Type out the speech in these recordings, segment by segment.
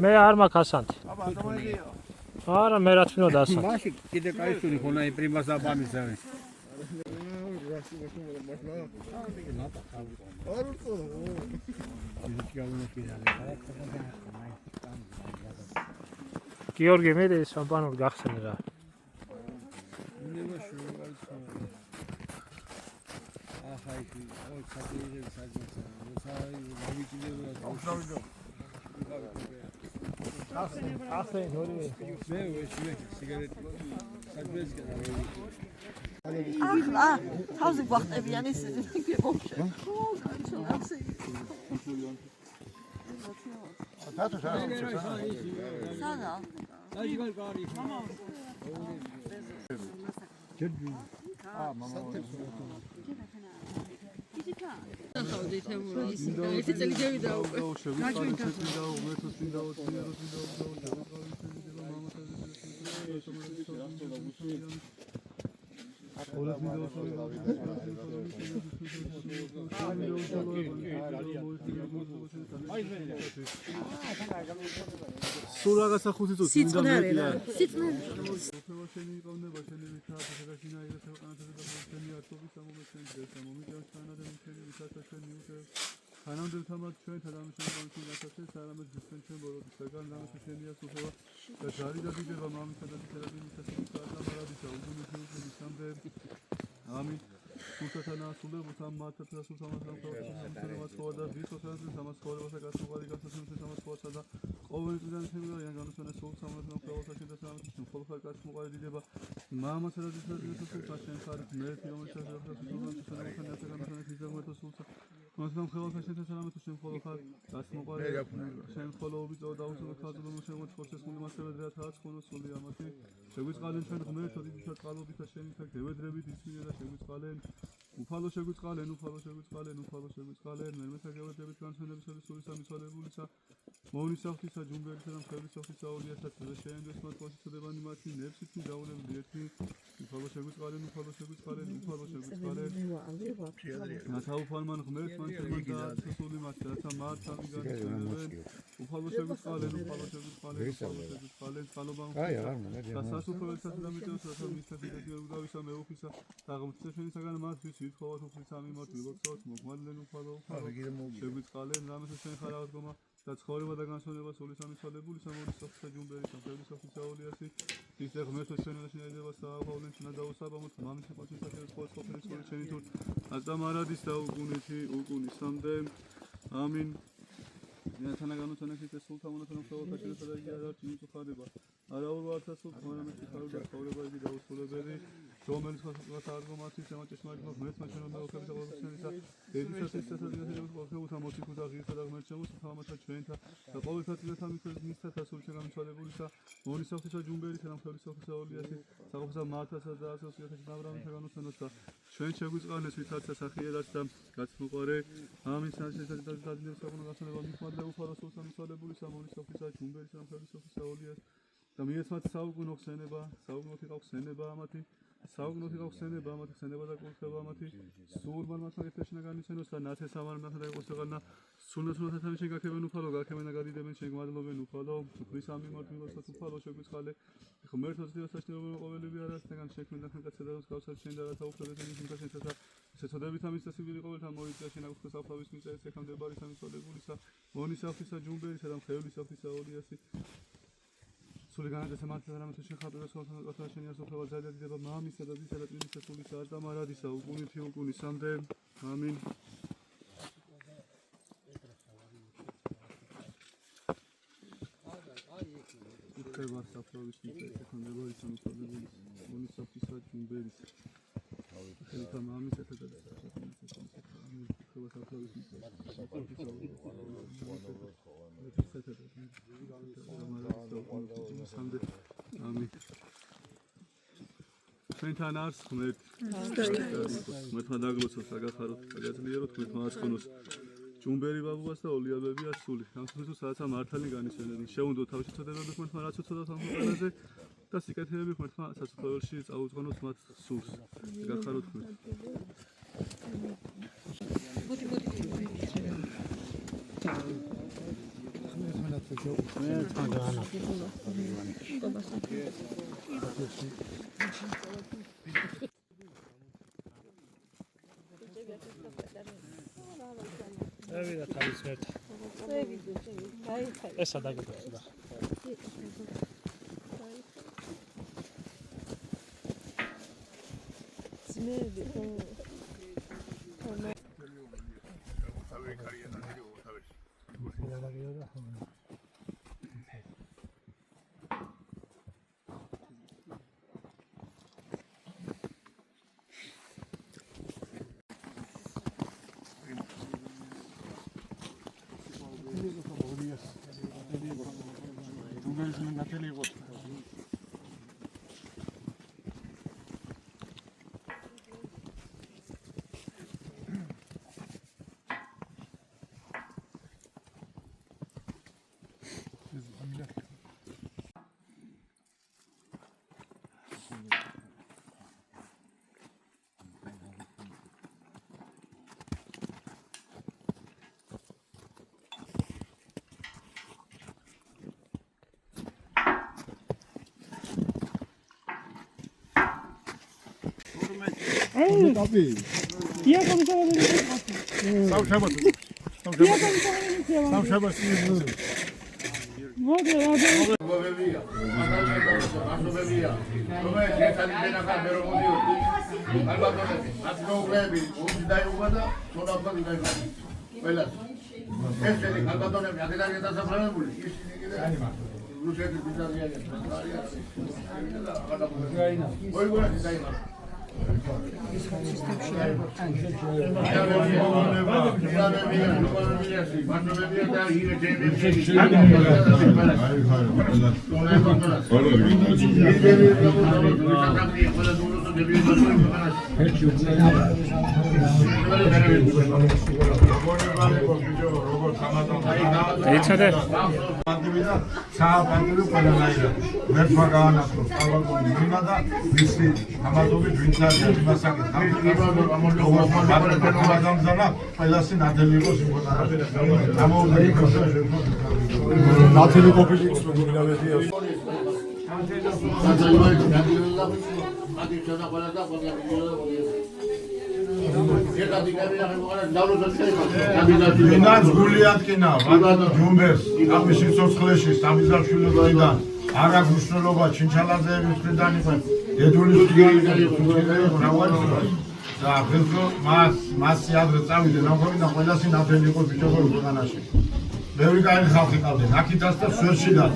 მე არ მაქვს ასანთი. არა, მე რა თქმა უნდა ასანთი. მაშინ კიდე кайსული ხონა იმპრიმას აბამისავე. გიორგი მე შამპანურ გახსენე რა. თავზე გვახტებიან ის გებოშე. სადა? სულ რაღაცა 5 წუთი სიწყნარია. ხანამდე თამარ ჩვენ თანამშრომლობთ გასაცეს არამედ ზუსტად ჩვენ ბოროტის საგან დამაშენია სულხევა და ჯარი დადიდება მამისა და თერაპიის სასწავლებლისა უგუნურების სამდე ამით სულთანა სულებუთ ამ მათათა სულთამასა და ვისოსაც სამასხოვებასა გასუღარი გასაცემს სამასხოვსა და ყოველ წლიდან შემიძლია განუსვენეს სულთამასა პროვოციაში და სამათში ხოლხარ კაც მოყარი დიდება მამასა და სულთაშენ ხარ მე ფილმებსა და სულთანთან ერთად ისეგმეთო სულთა მოსამ ხელოსა შესაძლოა შენ ხოლო ხარ გას მოყარი შენ ხოლო უბიწო და უსულო ხაზულო შემოც პროცესული მასწავლე დრათაც ხონო სული ამათი შეგვიწყალენ ჩვენ ღმერთო დიდი შეტყალობით და შენი თქ დევედრებით ისმინე და შეგვიწყალენ უფალო შეგვიწყალენ მე მეთაგევედებით განსვენებისა და სული სამიცვალებულისა მოვნის საფთისა ჯუმბერისა და მხედრის საფთისა ოლიასაც და შეენდეს მათ პოზიციებანი მათი ნებსითი დაუნები ერთი უფალო შეგვიწყალენ რათა უფალმან ღმერთს მან შემოდა სული მათ რათა მათ სამი განსვენებენ უფალო შეგვიწყალენ წყალობამ და სასუფეველსაც და მიტევს რათა მისთაფიდეთ გეუდავისა მეუფისა და ღმრთის შენისაგან მათთვის ვითხოვათ უფლის ამიმართ ვიბოცოთ მოგმადლენ უფალო შეგვიწყალენ რამესაც შენ ხარ აღდგომა და ცხოვრება და განსხვავება სული სამიცვალებული სამონის საფთა ჯუმბერის სამხედრის საფთა ოლიასი ის ღმერთო შენელა შენედება საავავლენ შენ დაუსაბამოთ მამის პოჩის სახელს ყოველ სული შენი თუ აწამარადის და უკუნისამდე ამინ მეათანა განუცანახით ეს სულთა მონათანა პროვოკაცია და იგი არ არის მიწუხარება არაურვართა სულთა მონათანა ხარდა ცხოვრება იგი დაუსრულებელი რომელიც ხასუხა აღგომათი შემოჭეშმარიტმა ღმერთმა შენობა ოქების აღგომასენისა დედისას ისასაძინასებს ოქებუთა მოციქუთა ღირსა და ღმერთ შემოსულთა ამათა ჩვენთა და ყოველთა წინათა მისთა თასული შეგამიცვალებულისა მონის საფთისა ჯუმბერისა და მხედრის საფთისა ოლიასი საყოფსა მართასა და ასოციაციას ნავრამისა განუცნოთ და ჩვენ შეგვიწყალეს ვითარცა სახიერად და გაცმოყარე ამინ სასესად და დაძინებს საკუნა გასანება მიხმადლე უფალო სულთა მიცვალებულისა მონის საფთისა ჯუმბერისა და მხედრის საფთისა ოლიას და მიესმათ საუკუნო ხსენება საუკუნოთი ხსენება ამათი საუკუნოთი ხსენება ამათი ხსენება და კურთხევა ამათი სულ მართლა ერთეშნა განიცენოს და ნათეს ამარ მართლა იყოსეღანა სულნასულათა შენ გაქებენ უფალო გაქებენ და გადიდებენ შენ გმადლობენ უფალო უფლის ამიმართ მილოსად უფალო შეგვიწყალე ღმერთოს დილას საშნელობენ ყოველივე არასთან შექმენ და ხანკაცედავს გავსად შენ და რათა უფლებენ იმის შესაძა შეცოდებით ამის წესივილი ყოველთა მოიწია შენ აქვს საფლავის მიწა ეს ეხამდებარი სამიცვალებულისა მონის საფთისა ჯუმბერისა და მხედრის საფთისა ოლიასი სული განაძესა მართლა რამეც შენ ხარ და სულთან შენი ასოფლება ზადიდება მამისა და დისა და წმინდისა სულისა აწამარადისა უკუნისამდე ამინ უხება საფლავის მიწა ეხამდებარი სამიცვალებულისა მონის საფთისა ჯუმბერისა ხელთა მამისა და დისა უხება საფლავის მიწა ჩვენთან არის ღმერთი. ღმერთმა დაგლოცოს, დაგახაროთ, დაგაძლიეროთ, ღმერთმა აწყნოს ჯუმბერი ბაბუას და ოლიაბებია სული. ამ შემთხვევაში სადაც მართალი განისვენებენ. შეუნდოთ თავისი ცოდებები ღმერთმა რაც უცოდოთ ამ ყველაზე და სიკეთეები ღმერთმა საცხოვრებელში წაუძღონოთ მათ სულს. დაგახაროთ ღმერთს. ევიდა თავის ერთ. ესა დაგებოდა. ვინაც გული ატკინა ჯუმბერს ამის სიცოცხლეში სამიზარშვილებიდან არ აქვს მნიშვნელობა ჩინჩალაძეების მხრიდან იყო დედულის და ბიზო მასი ადრე წავიდა ნახავდა ყველასი ნათელი იყო ბიჭებო ქვეყანაში ბევრი კაი ხალხი ყავდნენ აქითაც და სვერშიდაც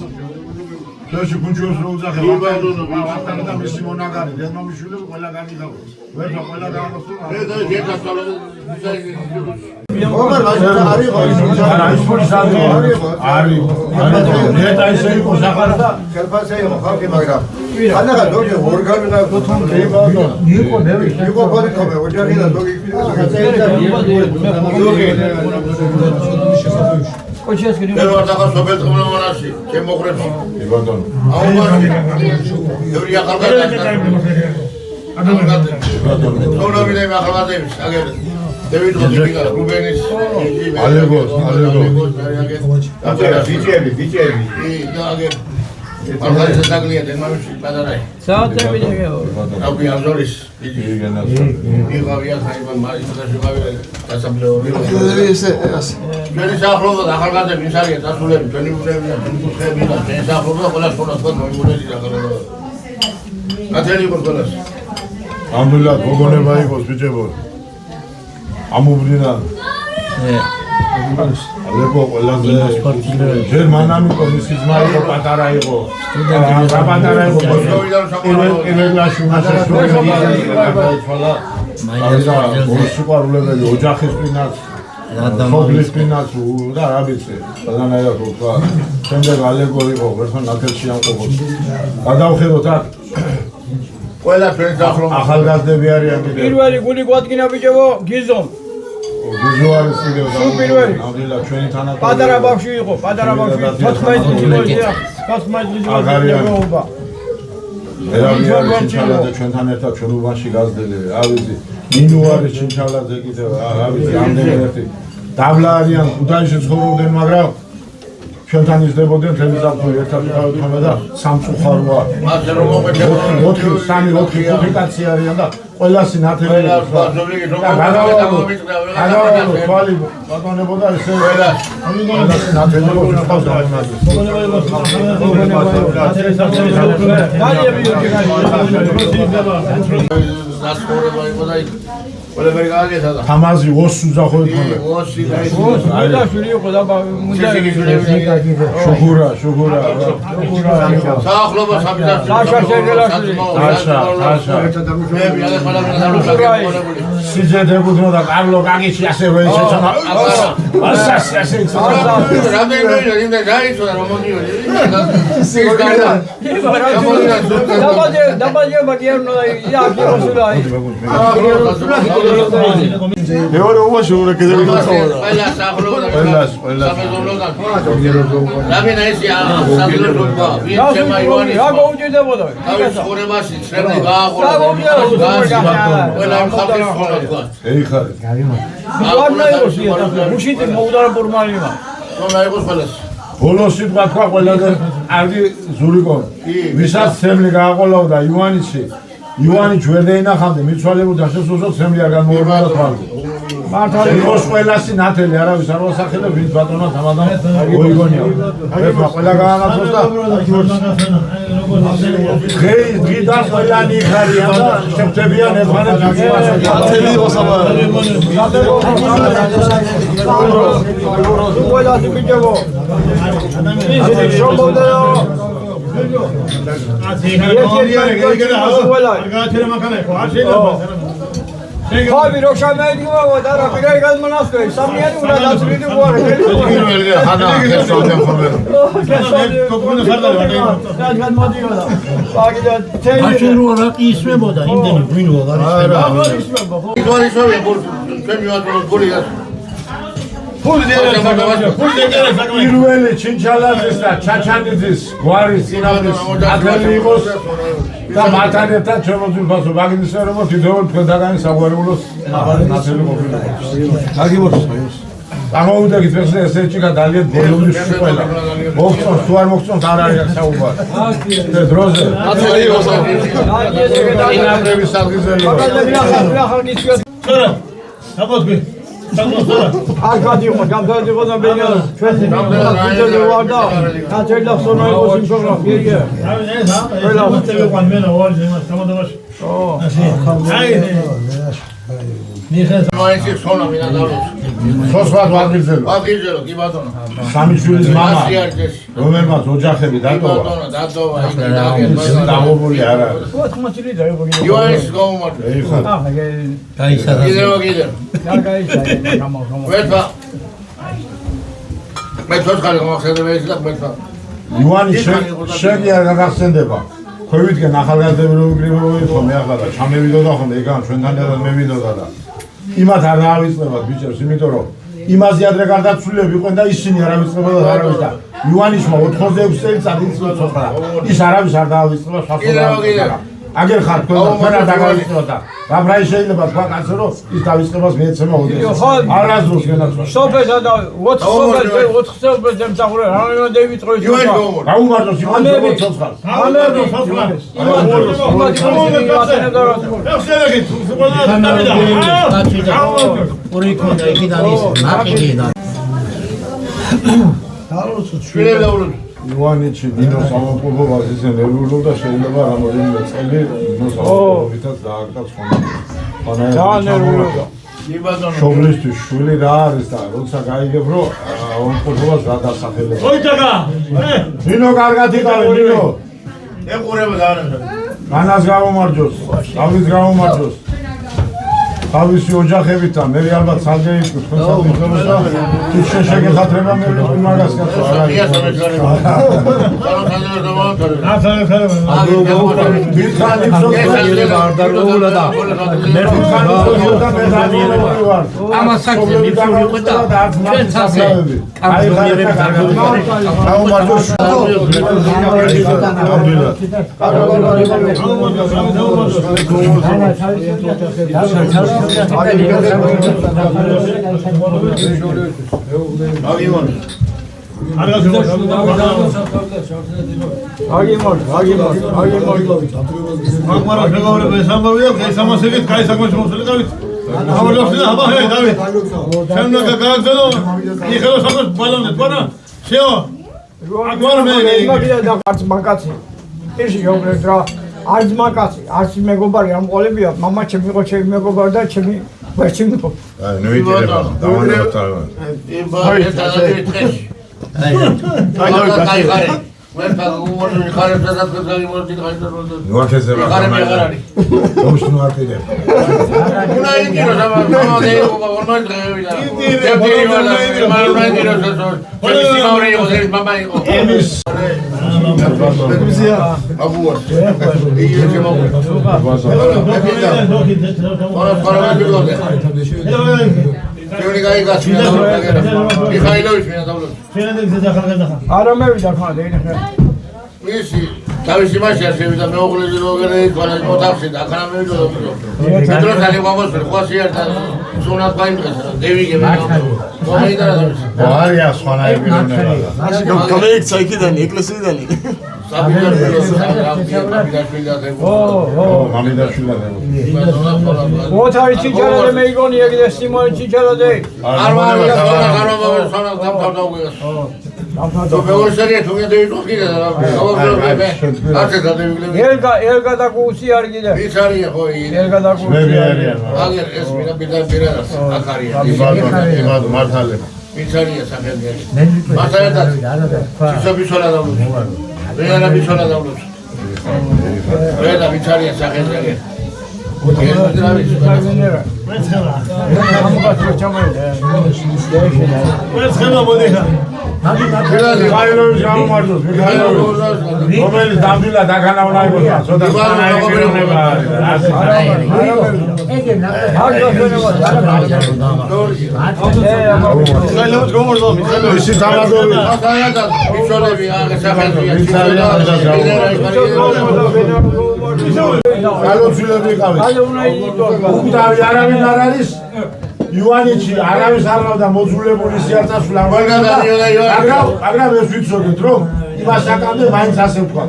სვერში გუნჩოს რო უძახე ვახტანგ და მისი მონაგარი დედმამიშვილები ყველა გამიგავდა ვერა ყველა გამოსულა Omar ari neta ise იყო სახარდა ხელფასე იყო ხალხი მაგრამ ანახა ზოგი ორგანო და იყო ნევი იყო პოდიკომე ოჯახი და ზოგი კოჩეს გინო და ვარ სოფელ ტყმონაში შემოხრებში ბატონო აუმარი ბევრი ახალგაზრდა თოროვინე ახალგაზრდების აგერ David Rodriguez, Rubenis, Alegos, BJB. Algaris Zaglia, the Marushi Padarai. South America. Abi Azoris, Alhamdulillah, გოგონება იყოს ბიჭებო. ამობრინა. ალეკო ყველაზე ჯერ მანამ იყო მისი ძმა იყო პატარა იყო. პატარა იყო. ერეკლაში სიყვარულებელი ოჯახის პინაც, მოგლის პინაც და რა ვიცი, ყველანაირად თქვა. შემდეგ ალეკო იყო, ვერთან ნაკელში ამყოფოს. გადავხედოთ აქ ყველა ჩვენ დახლობ ახალგაზრდები არიან კიდე. პირველი გული გვადგინა ბიჭებო, გიზომ. გიზო არის კიდე და ნამდვილად ჩვენი თანატოლი. პატარა ბავშვი იყო, პატარა ბავშვი 14 წლიანი. 14 წლიანი იყო. ერავია ჩინჩალაძე ჩვენთან ერთად ჩვენობაში გაზრდილი. რა ვიცი, ნინო არის ჩინჩალაძე კიდე, რა ვიცი, ამდენი ერთი. დავლა არიან ქუთაისში ცხოვრობდნენ, მაგრამ ჩვენთან იზრდებოდნენ თემი ზაფხული ერთად ვიყავით და სამწუხაროა. 4 კაცი არიან და ყველასი ნათელი და გადავალო თვალი ბატონებოდა ესე ყველასი ნათელი მოხდა თამაზი ოსი ზახოთ შუღურა საახლობა საბიზარს სიძე გუდნო და კარლო კაგიჩი ასე ვეშეცონა ასე ბოლოს სიტყვა თქვა ყველაზე არგი ზურიკო ვისაც ცემლი გააყოლავდა ივანიჩი ივანი ჯერ დაინახამდე მიცვალებოდა შესულსო ცემლი არ გამოუბრალდა თვალზე მართალი იყოს ყველასი ნათელი არავის არ ვასახელე ვინც ბატონმა თამადამ მოიგონია ეხლა ყველა გაანაცოს და დღიდან ყველანი ხარიან და შეფთებიან ერთმანეთს ნათელი იყოს აბა ყველასი ბიჭებო ისინი შობოდაო ხავი როშამეიდიო და რა პირაი გაზმონასწრე სამიანი უნდა დაწვიდი უარე პირველი ხანა ხესოვდენ ხოლმე კოპონე ხარდალი ვატა გადმოდიოდა აგიდა თეირო რა ისმებოდა იმდენი გვინოა გარიშება ისვარი ჩვენ ვატყობ გურიას პირველი ჩინჩალაძის და ჩაჩანიძის გვარის წინააღმდეგ ათელი იყოს და მათთან ერთად შემოძვირფასო მაგნისე რომ თითოეულ თქვენთაგანი საგვარეულოს ნათელი ყოფილიყო. გაგიმორჩოს. ამოვიდაგით ეს ესეჭიკა ძალიან ბოლომდე ყველა. მოგწონს თუ არ მოგწონს არ არის საუბარი. ეს დროზე. ათელი იყოს. ინაბრების სადგიზელი. საბოთბი არგადიო გამდადიო და ბენია ჩვენი გამდადიო ვარდა კაჩერდა სონაი ოსიმშორა გიგე ყველა ვტევან მენა ვარჯი მას გამოდავაში აი ნიხეს მაინცი სონა მინა დალოს სოსვად ვაგიძელო კი ბატონო სამი შვილის მამა რომელმაც ოჯახები დატოვა დაღობული არ არის 80 ლიტრი იოანის გამომართვა ეხლა გაისადა კიდევ ვეთა მე თორხალი გამახსენდება ეს და ვეთა ივანი შენი არ გაგახსენდება ხვევიდგენ ახალგაზრდები რო ვიგრიბობენ ხოლმე ახლა და ჩამევიდოდა ხოლმე ეგან ჩვენთან ერთად მევიდოდა და იმათ არ დავიწყებათ ბიჭებს იმიტომ რომ იმაზე ადრე გარდაცვლილები იყვნენ და ისინი არ ავიწყებოდა არავის და ივანიშმა 86 წელიწად იცოცხლა ის არავის არ დავიწყება სასწაულად აგერ ხარ თქვენ არ დაგავიწყებოდა რა შეიძლება თქვა კაცო რომ ის დავიწყებას მიეცემა არასდროს გენაცვალა სოფესა და 4 წელს დამსახურე რა უნდა დავიწყო ის გაუმართოს იმან ცოცხალს ამერდო სოფლანეს ორი კონდა იქიდან ის ნაკიდიდან ივანიჩი დინოს ამოპოვებას ისე ნერვიულობდა შეიძლება რამოდენიმე წელი დინოს ამოპოვებითაც დააკეთებს ხოლმე ძალიან ნერვიულობდა შობლისთვის შვილი რა არის და როცა გაიგებ რომ ამოპოვებას რა დასახელება ოიტაგა დინო კარგად იყავი დინო ეყურება ძალიან განას გამომარჯოს თავის გამომარჯოს თავისი ოჯახებით და მე ალბათ სალგე იყო თქვენ საკუთრებას და ის შეგეხათრება მე მაგას კაცო არა არც მაკაცი, არც მეგობარი ამ ყოლებია, მამა ჩემი იყო, ჩემი მეგობარი და ჩემი ვერჩინო. აი, ნუ იტირება, დავანებოთ არა. არა მევიდა ხარ დეინახე. მისი თავისი მასია შევიდა მეუღლეზე როგორ იქნა მოთავსე და ახლა მევიდა მეტრო თალი გამოსვენ ხვასი ერთა სუნათ გაიმღეს დევიგე მომეიდა რა ვარია სხვანაირ პიროვნება. გამეიქცა იქიდან ეკლესიიდან. ოთარი ჩიჩარადე მეიგონი ეგ სიმონი ჩიჩარადე. არ ვარ სანამ დამთავრდა მეურსერია თუ გადავიდო კიდე და ერგა და გუსი არ კიდე. ვის არია ხო იგი? ერგა და გუსი. აგერ ეს მინდა პირდაპირ აქ არის. იმად მართალე. ვის არია სახელმწიფო? მასაერთა სიცოცხლე დავუძე. რეალა ბიჩოლა დავუძე. რეალა ბიჩარია სახელმწიფო. რომელიც დამდვილად აქანავნა იყო ცოტა ისე დამადოვი ბიჩოლები აღე სახელმწიფო. გალოცილები ყავით. უკდავი არავინ არ არის ივანიჩი არავის არ ყავდა მოძულებული სიარწასვლა მაგრამ ეს ვიცოდეთ რომ იმას აკამდე მაინც ასე ვთქვა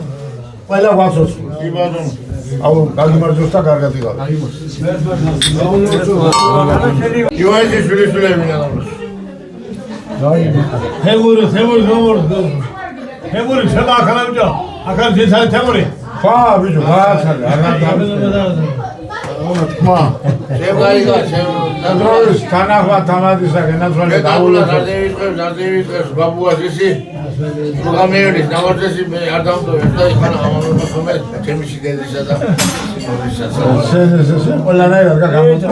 ყველა გვაცოცხლოს აუ გაგიმარჯოს და კარგად იყავ ივანიჩის შვილიშვილები ნადავლოს თემური შემა ახალებჯა ახალ ძეცარი თემური ხა ბიჭო გააცალე არ თქმა შევაიგა ნადროვის თანახმა თამადისა გენაცვალე დაულა დარდევიწყებს ბაბუას ისი პროგრამერის ნავარდესი მე არ დავდო და იქანა ამონო ხომე ჩემში დედისა და სენ ყველანაირად გამოწვა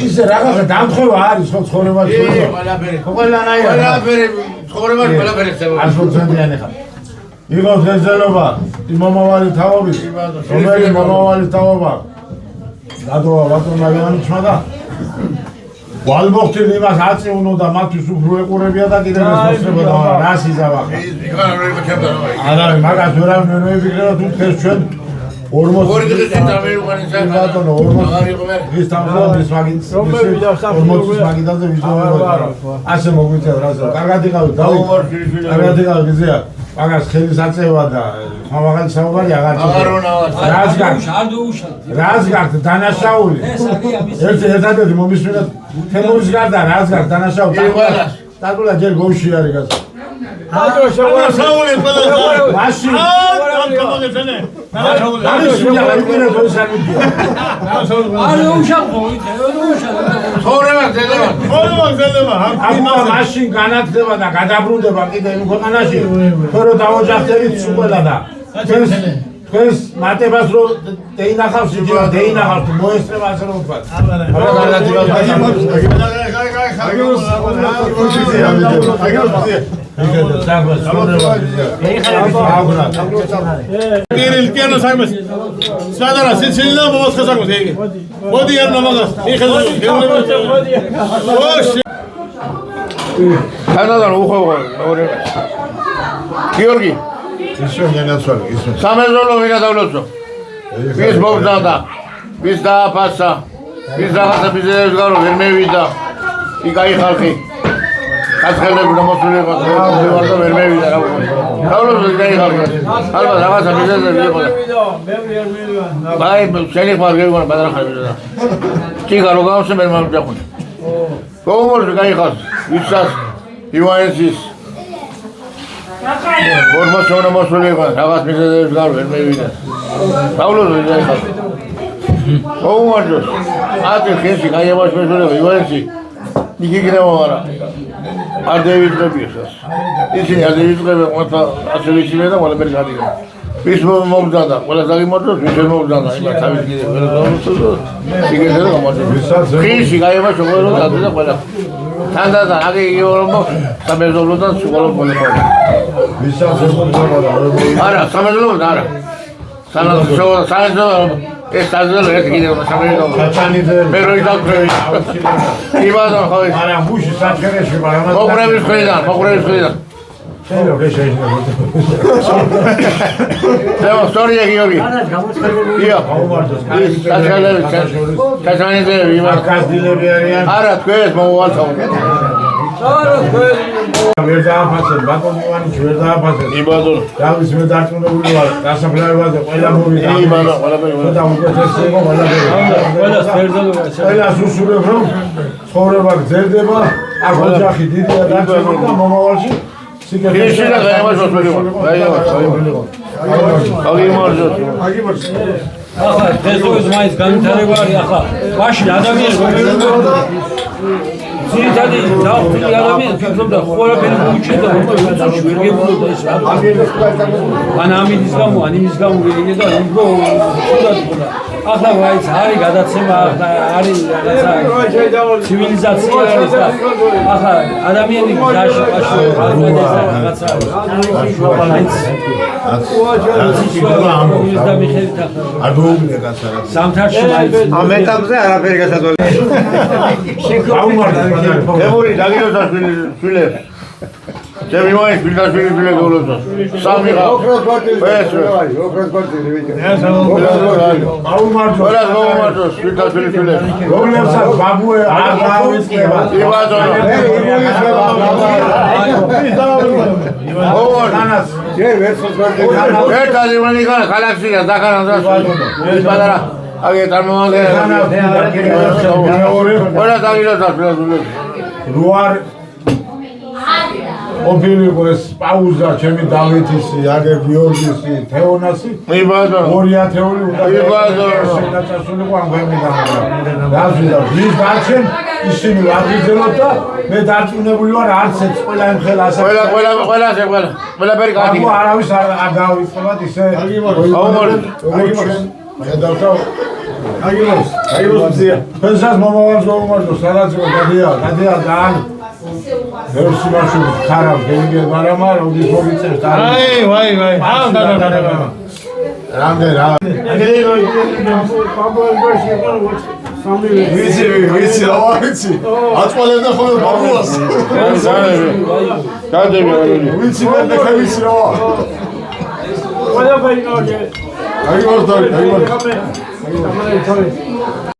ისე რაღაცა დამხევა არის ხო ცხოვრებაში ყველაფერი ცხოვრებაში ყველაფერი ხდება 100%-იანი ხარ იყო ღერძელობა მომავალი თაობის რომელი მომავალი თაობა დადოა ბატონმა განიჩმა და ვალბოხთილ იმას აწევნო და მათთვის უფრო ეყურებია და კიდევ ეს მოსწრებოდა რას იზავახა არა მაგას ვერავინ ვერ მოიფიქრება თუ დღეს ჩვენ 40 ბატონო 40 ის თამაშობს მაგის 40 მაგიდაზე ვიზუალურად ასე მოგვიწევ რაზე კარგად იყავით დავით კარგად იყავით გიზია მაგას ხელის აწევა და ხმამაღალი საუბარი აღარ რას გაქვს დანაშაული ერთადერთი მომისმინეთ თემურის გარდა რას გაქვს დანაშაული დაგულა ჯერ გოუში არის გასა დანაშაული ყველა მაშინ გამოგეცენე დანაშაული იქნება თორსამიდია არა უშავო ცხოვრება გზელება ამა მაშინ განათლება და გადაბრუნდება კიდე იმ ქვეყანაში თორე დაოჯახდებით სულ და თქვენს მატებას რო დეინახავს იჯერა დეინახავს მოესწრება ასე რომ ვთქვა კირილ კიანო საიმეს სადარა სიცილინა მომასხესაკოს იგი მოდი არ ნამაგას იხედო თანადან უხოვო გიორგი ისო ნენაცვალი ისო სამეზოლო ვინა დავლოცო ვის მოგზავნა ვის დააფასა ვის რაღაცა ბიზნესს გარო ვერ მევიდა იკაი ხალხი კაცხელები და მოსულიყო ვარ და ვერ მევიდა რა ვქო დავლოცო იკაი ხალხი ალბათ რაღაცა ბიზნესები იყო და აი შენი ხარ გეგონა ბადრახები და ჩიგა რო გავსე მე მომჯახუნე გომორს იკაი ხალხი ვისაც ივანეცის ფორმაციონა მოსულიყო რაღაც ბიზნესს გარო ვერ მევიდა დავლოცო იკაი ხალხი გომორს ათი ხეში გაიაბაშ მოსულიყო ივანეცი იქიგნევა არა არ დევიწყებიეს ისინი არ დევიწყებენ ყველა ასე ვიცილე და ყველა მერე გადიგა ვის მომძადა ყველა დაგიმართოს ვის მომძადა იმას თავის კიდე ვერ დავუსწრო იქეთ და გამარჯვება ხიში გაიაბაშ ყველა და და ყველა თანდათან აგი იორომო სამეზოლოდან სულ ყველა ვისაც ემოძადა არა სამეზოლოდ არა სამეზოლოდ ეს საზოლო ერთ კიდე სამეზოლოდ ჩაჩანიძე მე როი დავკრევი იბადონ ხო ის არა მუში საჩერეში მაგრამ მოყრევის ხრიდან შეიძლება შეშინო ზეო სტორია გიორგი ია ის საჩალები ჩაჩანიძე იმას კაზდილები არიან არა თქვენს მოვალთავთ ვერ დააფასებ ბატონ ივანიჩი ვერ დააფასებ იბადონ დავის მე დარწმუნებული ვარ დასაფლავებაზე ყველა მოვიდა იბადონ ყველაფერი და უკეთესი იყო ყველას უსურვებ რომ ცხოვრება გრძელდება აქ ოჯახი დიდია დარჩება და მომავალში ისე და გაიმარჯვოს ახლა დღესდღეობით მაინც განვითარება არის ახლა მაშინ ადამიანი ძირითადი დახვილი ადამიანი ფიქრობდა ყველაფერი მოუჩნდა რომ უცოჩი ვერ გებულობდა ის რა ან ამის გამო ან იმის გამო ვიგე და უფრო ხუდად ხოდა ახლა ვაიც არის გადაცემა ახლა არის რაღაცა ცივილიზაცია არის და ახლა ადამიანი დაში პაში რაღაცა და მიხედვით არ გოუბნე კაცარა სამთარში მაინც ამ ეტაპზე არაფერი გასაწოლია. ებური დაგიოსა შვილებს ჩემი მოის ფილტაშვილი შვილე გოლოსა სამი ხა ოქროს კვარტალი აუმარჯო ყველა გომარტოს ფილტაშვილი შვილებს რომლებსაც ბაბუე არ დაავიწყება იბადონ თანაც ერთ ადამიანი გან ხალხია დახანას ის პატარა აგე წარმომადგენელი ყველა დაგიოსა შვილებს რუარ ოფილიყო ეს პაუზა ჩემი დავითისი აგერ გიორგისი თეონასი იბადონ 2000-ული იბადონ შეგაწასულიყო ამ გვერდიდან და ვის დარჩენ ისინი ვაგრძელოთ და მე დარწმუნებული ვარ არც ეს ყველა იმ ხელა ასე ყველაფერი კარგი აბა არავის არ დავიწყებათ ისე ხედავთ აგიმოს მზია ფენსას მომავალს გომარჯოს სადაცო გადია ძალიან ვერსი მაშინ ხარავ გენიგე მაგრამ არ უდის მოგიწევს და ვაი რამდენ რა ვიცი რა ვიცი აწვალებდა ხოლმე ბაბუას გადები ვიცი მე ვიცი რა ყველა ფერი გაიგე აი